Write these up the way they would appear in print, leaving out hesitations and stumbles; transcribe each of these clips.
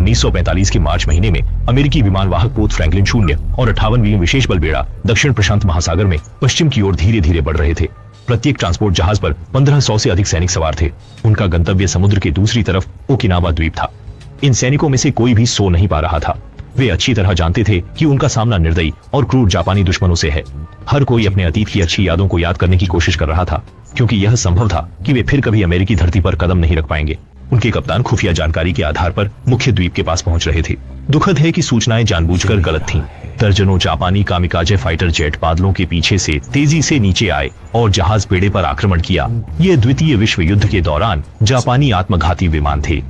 1945 के मार्च महीने में अमेरिकी विमान वाहक पोत फ्रैंकलिन 0 और 58वीं विशेष बल बेड़ा दक्षिण प्रशांत महासागर में पश्चिम की ओर धीरे धीरे बढ़ रहे थे। प्रत्येक ट्रांसपोर्ट जहाज पर 1500 से अधिक सैनिक सवार थे। उनका गंतव्य समुद्र के दूसरी तरफ ओकिनावा द्वीप था। इन सैनिकों में से कोई भी सो नहीं पा रहा था। वे अच्छी तरह जानते थे कि उनका सामना निर्दयी और क्रूर जापानी दुश्मनों से है। हर कोई अपने अतीत की अच्छी यादों को याद करने की कोशिश कर रहा था, क्योंकि यह संभव था कि वे फिर कभी अमेरिकी धरती पर कदम नहीं रख पाएंगे। उनके कप्तान खुफिया जानकारी के आधार पर मुख्य द्वीप के पास पहुंच रहे थे। दुखद है कि सूचनाएं जानबूझकर गलत थीं। दर्जनों जापानी कामिकाजे फाइटर जेट बादलों के पीछे से तेजी से नीचे आए और जहाज बेड़े पर आक्रमण किया। ये द्वितीय विश्व युद्ध के दौरान जापानी आत्मघाती विमान थे।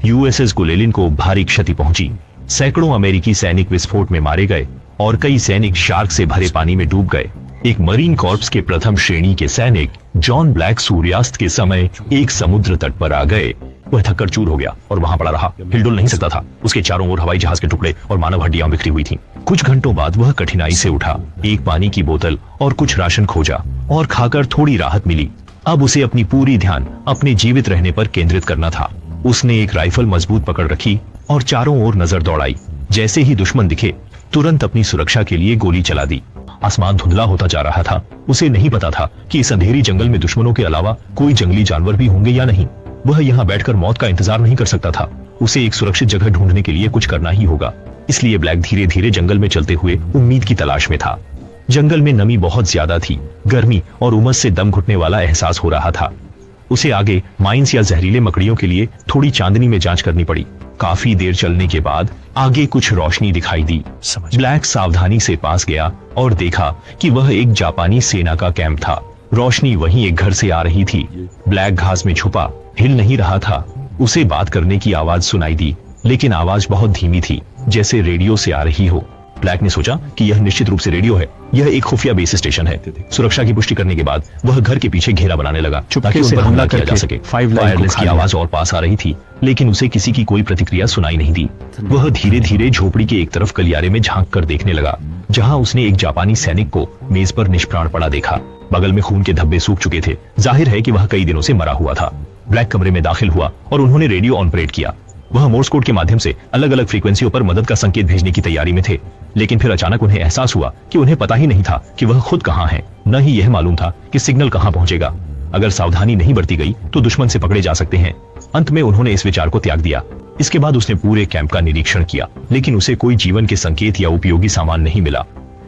यूएसएस गुलेलिन को भारी क्षति पहुंची। सैकड़ों अमेरिकी सैनिक विस्फोट में मारे गए और कई सैनिक शार्क से भरे पानी में डूब गए। एक मरीन कॉर्प्स के प्रथम श्रेणी के सैनिक जॉन ब्लैक सूर्यास्त के समय एक समुद्र तट पर आ गए। वह थककर चूर हो गया और वहां पड़ा रहा, हिलडुल नहीं सकता था। उसके चारों ओर हवाई जहाज के टुकड़े और मानव हड्डियां बिखरी हुई थीं। कुछ घंटों बाद वह कठिनाई से उठा, एक पानी की बोतल और कुछ राशन खोजा और खाकर थोड़ी राहत मिली। अब उसे अपनी पूरी ध्यान अपने जीवित रहने पर केंद्रित करना था। उसने एक राइफल मजबूत पकड़ रखी और चारों ओर नजर दौड़ाई। जैसे ही दुश्मन दिखे, तुरंत अपनी सुरक्षा के लिए गोली चला दी। आसमान धुंधला होता जा रहा था। उसे नहीं पता था कि इस अंधेरी जंगल में दुश्मनों के अलावा कोई जंगली जानवर भी होंगे या नहीं। वह यहाँ बैठकर मौत का इंतजार नहीं कर सकता था। उसे एक सुरक्षित जगह ढूंढने के लिए कुछ करना ही होगा। इसलिए ब्लैक धीरे धीरे जंगल में चलते हुए उम्मीद की तलाश में था। जंगल में नमी बहुत ज्यादा थी। गर्मी और उमस से दम घुटने वाला एहसास हो रहा था। उसे आगे माइंस या जहरीले मकड़ियों के लिए थोड़ी चांदनी में जांच करनी पड़ी। काफी देर चलने के बाद आगे कुछ रोशनी दिखाई दी। ब्लैक सावधानी से पास गया और देखा कि वह एक जापानी सेना का कैंप था। रोशनी वहीं एक घर से आ रही थी। ब्लैक घास में छुपा, हिल नहीं रहा था। उसे बात करने की आवाज सुनाई दी, लेकिन आवाज बहुत धीमी थी, जैसे रेडियो से आ रही हो। ब्लैक ने सोचा कि यह निश्चित रूप से रेडियो है। यह एक खुफिया बेस स्टेशन है। सुरक्षा की पुष्टि करने के बाद वह घर के पीछे घेरा बनाने लगा ताकि उस पर हमला किया जा सके। वायरलेस की आवाज और पास आ रही थी, लेकिन उसे किसी की कोई प्रतिक्रिया सुनाई नहीं दी। वह धीरे धीरे झोपड़ी के एक तरफ गलियारे में झांक कर देखने लगा, जहां उसने एक जापानी सैनिक को मेज पर निष्प्राण पड़ा देखा। बगल में खून के धब्बे सूख चुके थे। जाहिर है कि वह कई दिनों से मरा हुआ था। ब्लैक कमरे में दाखिल हुआ और उन्होंने रेडियो ऑपरेट किया। वह मोर्स कोड के माध्यम से अलग अलग फ्रीक्वेंसियों पर मदद का संकेत भेजने की तैयारी में थे, लेकिन फिर अचानक उन्हें एहसास हुआ कि उन्हें पता ही नहीं था कि वह खुद कहां हैं। न ही यह मालूम था कि सिग्नल कहां पहुंचेगा। अगर सावधानी नहीं बरती गई तो दुश्मन से पकड़े जा सकते हैं। अंत में उन्होंने इस विचार को त्याग दिया। इसके बाद उसने पूरे कैंप का निरीक्षण किया, लेकिन उसे कोई जीवन के संकेत या उपयोगी सामान नहीं मिला।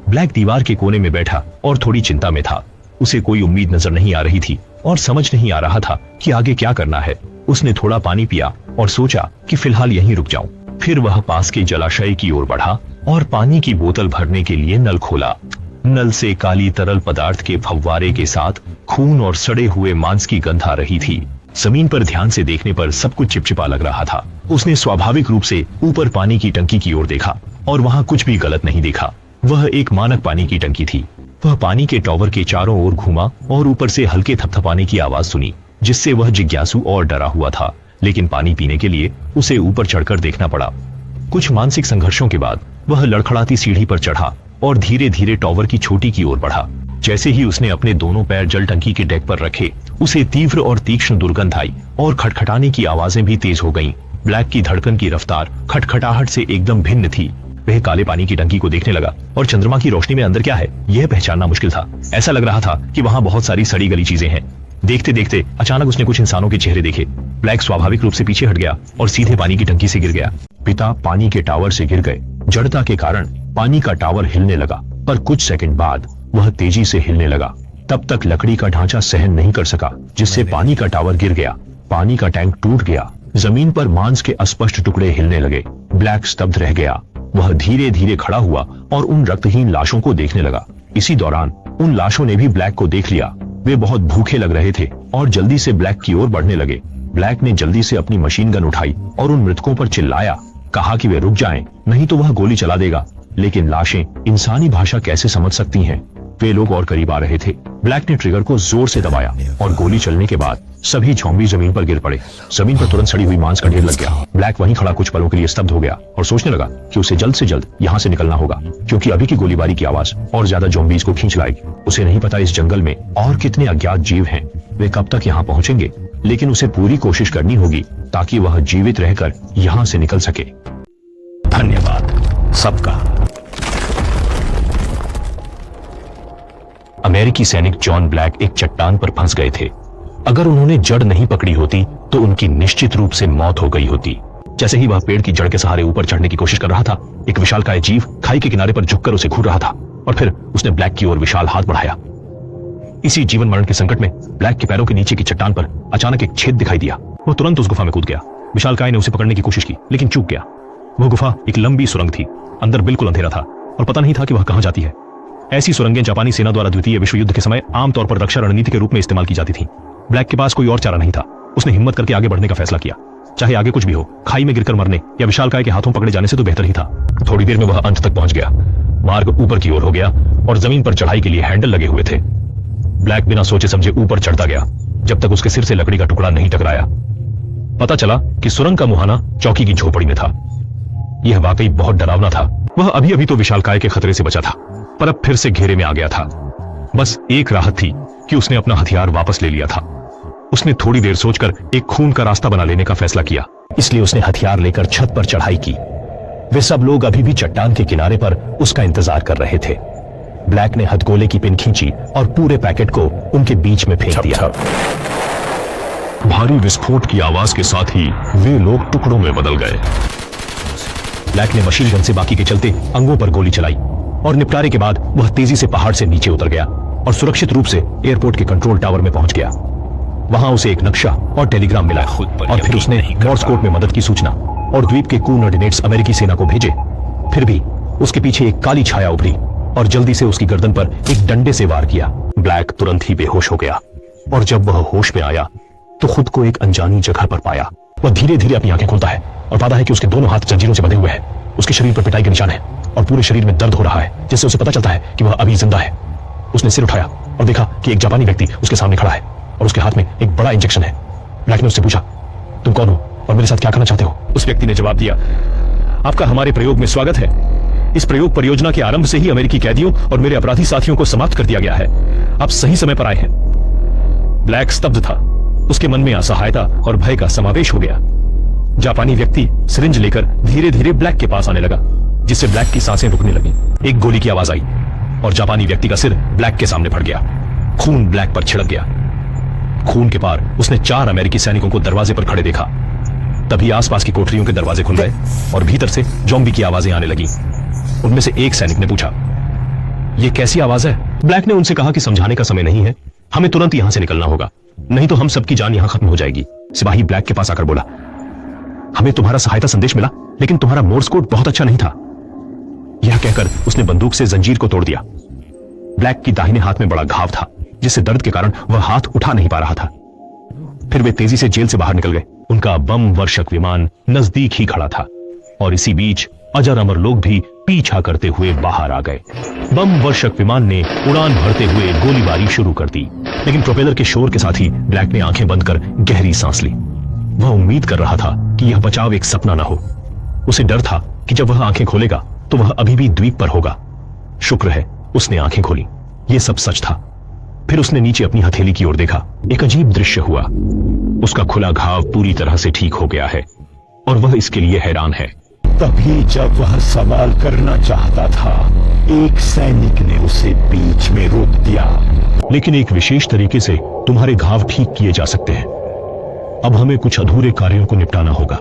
ब्लैक दीवार के कोने में बैठा और थोड़ी चिंता में था। उसे कोई उम्मीद नजर नहीं आ रही थी और समझ नहीं आ रहा था कि आगे क्या करना है। उसने थोड़ा पानी पिया और सोचा कि फिलहाल यहीं रुक जाऊं। फिर वह पास के जलाशय की ओर बढ़ा और पानी की बोतल भरने के लिए नल खोला। नल से काली तरल पदार्थ के फव्वारे के साथ खून और सड़े हुए मांस की गंध आ रही थी। जमीन पर ध्यान से देखने पर सब कुछ चिपचिपा लग रहा था। उसने स्वाभाविक रूप से ऊपर पानी की टंकी की ओर देखा और वहां कुछ भी गलत नहीं देखा। वह एक मानक पानी की टंकी थी। वह पानी के टॉवर के चारों ओर घूमा और ऊपर से हल्के थपथपाने की आवाज सुनी, जिससे वह जिज्ञासु और डरा हुआ था। लेकिन पानी पीने के लिए उसे ऊपर चढ़कर देखना पड़ा। कुछ मानसिक संघर्षों के बाद वह लड़खड़ाती सीढ़ी पर चढ़ा और धीरे धीरे टॉवर की छोटी की ओर बढ़ा। जैसे ही उसने अपने दोनों पैर जल टंकी के डेक पर रखे, उसे तीव्र और तीक्ष्ण दुर्गंध आई और खटखटाने की आवाजें भी तेज हो गईं। ब्लैक की धड़कन की रफ्तार खटखटाहट से एकदम भिन्न थी। वह काले पानी की टंकी को देखने लगा और चंद्रमा की रोशनी में अंदर क्या है यह पहचानना मुश्किल था। ऐसा लग रहा था कि वहां बहुत सारी सड़ी गली चीजें हैं। देखते देखते अचानक उसने कुछ इंसानों के चेहरे देखे। ब्लैक स्वाभाविक रूप से पीछे हट गया और सीधे पानी की टंकी से गिर गया। पिता पानी के टावर से गिर गए। जड़ता के कारण पानी का टावर हिलने लगा, पर कुछ सेकंड बाद वह तेजी से हिलने लगा। तब तक लकड़ी का ढांचा सहन नहीं कर सका, जिससे पानी का टावर गिर गया। पानी का टैंक टूट गया। जमीन पर मांस के अस्पष्ट टुकड़े हिलने लगे। ब्लैक स्तब्ध रह गया। वह धीरे धीरे खड़ा हुआ और उन रक्तहीन लाशों को देखने लगा। इसी दौरान उन लाशों ने भी ब्लैक को देख लिया। वे बहुत भूखे लग रहे थे और जल्दी से ब्लैक की ओर बढ़ने लगे। ब्लैक ने जल्दी से अपनी मशीन गन उठाई और उन मृतकों पर चिल्लाया, कहा कि वे रुक जाएं, नहीं तो वह गोली चला देगा। लेकिन लाशें इंसानी भाषा कैसे समझ सकती हैं? वे लोग और करीब आ रहे थे। ब्लैक ने ट्रिगर को जोर से दबाया और गोली चलने के बाद सभी ज़ॉम्बी जमीन पर गिर पड़े। जमीन पर तुरंत सड़ी हुई मांस का ढेर लग गया। ब्लैक वहीं खड़ा कुछ पलों के लिए स्तब्ध हो गया और सोचने लगा कि उसे जल्द से जल्द यहाँ से निकलना होगा, क्योंकि अभी की गोलीबारी की आवाज और ज्यादा ज़ॉम्बीज को खींच लाएगी। उसे नहीं पता इस जंगल में और कितने अज्ञात जीव हैं, वे कब तक यहाँ पहुँचेंगे, लेकिन उसे पूरी कोशिश करनी होगी ताकि वह जीवित रहकर यहाँ से निकल सके। सबका। अमेरिकी सैनिक जॉन ब्लैक एक चट्टान पर फंस गए थे। अगर उन्होंने जड़ नहीं पकड़ी होती तो उनकी निश्चित रूप से मौत हो गई होती। जैसे ही वह पेड़ की जड़ के सहारे ऊपर चढ़ने की कोशिश कर रहा था, एक विशालकाय जीव खाई के किनारे पर झुककर उसे घूर रहा था और फिर उसने ब्लैक की ओर विशाल हाथ बढ़ाया। इसी जीवन मरण के संकट में ब्लैक के पैरों के नीचे की चट्टान पर अचानक एक छेद दिखाई दिया। वह तुरंत उस गुफा में कूद गया। विशालकाय ने उसे पकड़ने की कोशिश की लेकिन चूक गया। वह गुफा एक लंबी सुरंग थी। अंदर बिल्कुल अंधेरा था और पता नहीं था कि वह कहां जाती है। ऐसी सुरंगें जापानी सेना द्वारा द्वितीय विश्व युद्ध के समय आमतौर पर रक्षा रणनीति के रूप में इस्तेमाल की जाती थी। ब्लैक के पास कोई और चारा नहीं था। उसने हिम्मत करके आगे बढ़ने का फैसला किया। चाहे आगे कुछ भी हो, खाई में गिरकर मरने या विशालकाय के हाथों पकड़े जाने से तो बेहतर ही था। थोड़ी देर में वह अंत तक पहुंच गया। मार्ग ऊपर की ओर हो गया और जमीन पर चढ़ाई के लिए हैंडल लगे हुए थे। ब्लैक बिना सोचे समझे ऊपर चढ़ता गया जब तक उसके सिर से लकड़ी का टुकड़ा नहीं टकराया। पता चला कि सुरंग का मुहाना चौकी की झोपड़ी में था। यह वाकई बहुत डरावना था। वह अभी अभी तो विशालकाय के खतरे से बचा था, पर अब फिर से घेरे में आ गया था। बस एक राहत थी कि उसने अपना हथियार वापस ले लिया था। उसने थोड़ी देर सोचकर एक खून का रास्ता बना लेने का फैसला किया। इसलिए उसने हथियार लेकर छत पर चढ़ाई की। वे सब लोग अभी भी चट्टान के किनारे पर उसका इंतजार कर रहे थे। ब्लैक ने हथगोले की पिन खींची और पूरे पैकेट को उनके बीच में फेंक दिया। भारी विस्फोट की आवाज के साथ ही वे लोग टुकड़ों में बदल गए। ब्लैक ने मशीन गन से बाकी के चलते अंगों पर गोली चलाई और निपटारे के बाद वह तेजी से पहाड़ से नीचे उतर गया और सुरक्षित रूप से एयरपोर्ट के कंट्रोल टावर में पहुंच गया। वहां उसे एक नक्शा और टेलीग्राम मिला और फिर उसने मॉर्स कोड में मदद की सूचना और द्वीप के कोऑर्डिनेट्स अमेरिकी सेना को भेजे। फिर भी उसके पीछे एक काली छाया उभरी और जल्दी से उसकी गर्दन पर एक डंडे से वार किया। ब्लैक तुरंत ही बेहोश हो गया और जब वह होश में आया तो खुद को एक अनजानी जगह पर पाया। वह धीरे धीरे अपनी आंखें खोलता है और पाता है कि उसके दोनों हाथ जंजीरों से बंधे हुए हैं। उसके शरीर पर पिटाई के निशान है और पूरे शरीर में दर्द हो रहा है, जिससे उसे पता चलता है कि वह अभी जिंदा है। उसने सिर उठाया और देखा कि एक जापानी व्यक्ति उसके सामने खड़ा है और उसके हाथ में एक बड़ा इंजेक्शन है। ब्लैक ने उससे पूछा, तुम कौन हो और मेरे साथ क्या करना चाहते हो? उस व्यक्ति ने जवाब दिया, आपका हमारे प्रयोग में स्वागत है। इस प्रयोग परियोजना के आरंभ से ही अमेरिकी कैदियों और मेरे अपराधी साथियों को समाप्त कर दिया गया है। आप सही समय पर आए हैं। ब्लैक स्तब्ध था। उसके मन में असहायता और भय का समावेश हो गया। जापानी व्यक्ति सिरिंज लेकर धीरे धीरे ब्लैक के पास आने लगा, जिससे ब्लैक की सांसें रुकने लगी। एक गोली की आवाज आई और जापानी व्यक्ति का सिर ब्लैक के सामने फट गया। खून ब्लैक पर छिड़क गया। खून के पार उसने 4 अमेरिकी सैनिकों को दरवाजे पर खड़े देखा। तभी आसपास की कोठरियों के दरवाजे खुल गए और भीतर से ज़ॉम्बी की आवाजें आने लगी। उनमें से एक सैनिक ने पूछा, यह कैसी आवाज है? ब्लैक ने उनसे कहा कि समझाने का समय नहीं है, हमें तुरंत यहां से निकलना होगा, नहीं तो हम सबकी जान यहां खत्म हो जाएगी। सिपाही ब्लैक के पास आकर बोला, हमें तुम्हारा सहायता संदेश मिला, लेकिन तुम्हारा मोर्स कोड बहुत अच्छा नहीं था। यह कहकर उसने बंदूक से जंजीर को तोड़ दिया। ब्लैक की दाहिने हाथ में बड़ा घाव था, जिससे दर्द के कारण वह हाथ उठा नहीं पा रहा था। फिर वे तेजी से जेल से बाहर निकल गए। उनका बम वर्षक विमान नजदीक ही खड़ा था और इसी बीच अजर अमर लोग भी पीछा करते हुए बाहर आ गए। बम वर्षक विमान ने उड़ान भरते हुए गोलीबारी शुरू कर दी, लेकिन प्रोपेलर के शोर के साथ ही ब्लैक ने आंखें बंद कर गहरी सांस ली। वह उम्मीद कर रहा था कि यह बचाव एक सपना न हो। उसे डर था कि जब वह आंखें खोलेगा तो वह अभी भी द्वीप पर होगा। शुक्र है उसने आंखें खोली। यह सब सच था। फिर उसने नीचे अपनी हथेली की ओर देखा। एक अजीब दृश्य हुआ। उसका खुला घाव पूरी तरह से ठीक हो गया है और वह इसके लिए हैरान है। तभी जब वह सवाल करना चाहता था, एक सैनिक ने उसे बीच में रोक दिया। लेकिन एक विशेष तरीके से तुम्हारे घाव ठीक किए जा सकते हैं। अब हमें कुछ अधूरे कार्यों को निपटाना होगा।